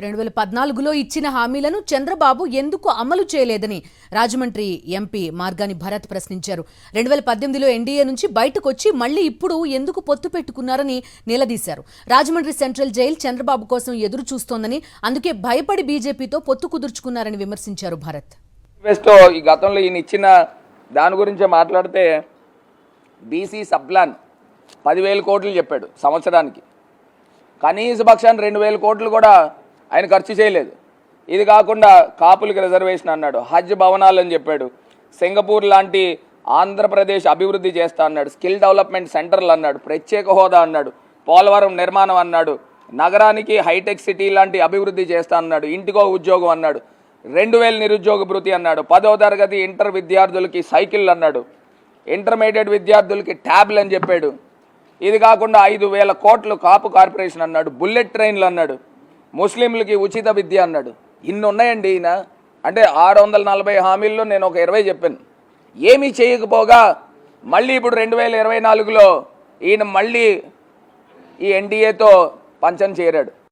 2014లో ఇచ్చిన హామీలను చంద్రబాబు ఎందుకు అమలు చేయలేదని రాజమండ్రి ఎంపీ మార్గాని భరత్ ప్రశ్నించారు. 2018లో ఎన్డీఏ నుంచి బయటకొచ్చి మళ్లీ ఇప్పుడు ఎందుకు పొత్తు పెట్టుకున్నారని నిలదీశారు. రాజమండ్రి సెంట్రల్ జైలు చంద్రబాబు కోసం ఎదురు చూస్తోందని, అందుకే భయపడి బీజేపీతో పొత్తు కుదుర్చుకున్నారని విమర్శించారు భరత్. ఈ గతంలో ఈయన ఇచ్చిన దాని గురించి మాట్లాడితే బీసీ సబ్ ప్లాన్ 10,000 కోట్లు చెప్పాడు సంవత్సరానికి. కనీస పక్షాన్ని 2,000 కోట్లు కూడా ఆయన ఖర్చు చేయలేదు. ఇది కాకుండా కాపులకి రిజర్వేషన్ అన్నాడు, హజ్ భవనాలు అని చెప్పాడు, సింగపూర్ లాంటి ఆంధ్రప్రదేశ్ అభివృద్ధి చేస్తా అన్నాడు, స్కిల్ డెవలప్మెంట్ సెంటర్లు అన్నాడు, ప్రత్యేక హోదా అన్నాడు, పోలవరం నిర్మాణం అన్నాడు, నగరానికి హైటెక్ సిటీ లాంటి అభివృద్ధి చేస్తా అన్నాడు, ఇంటికో ఉద్యోగం అన్నాడు, 2,000 నిరుద్యోగ భృతి అన్నాడు, 10వ తరగతి ఇంటర్ విద్యార్థులకి సైకిళ్ళు అన్నాడు, ఇంటర్మీడియట్ విద్యార్థులకి ట్యాబ్లు అని చెప్పాడు. ఇది కాకుండా 5,000 కోట్లు కాపు కార్పొరేషన్ అన్నాడు, బుల్లెట్ ట్రైన్లు అన్నాడు, ముస్లింలకి ఉచిత విద్య అన్నాడు. ఇన్ని ఉన్నాయండి ఈయన. అంటే 640 హామీల్లో నేను ఒక 20 చెప్పాను. ఏమీ చేయకపోగా మళ్ళీ ఇప్పుడు 2024లో ఈయన మళ్ళీ ఈ ఎన్డీఏతో పంచం చేరాడు.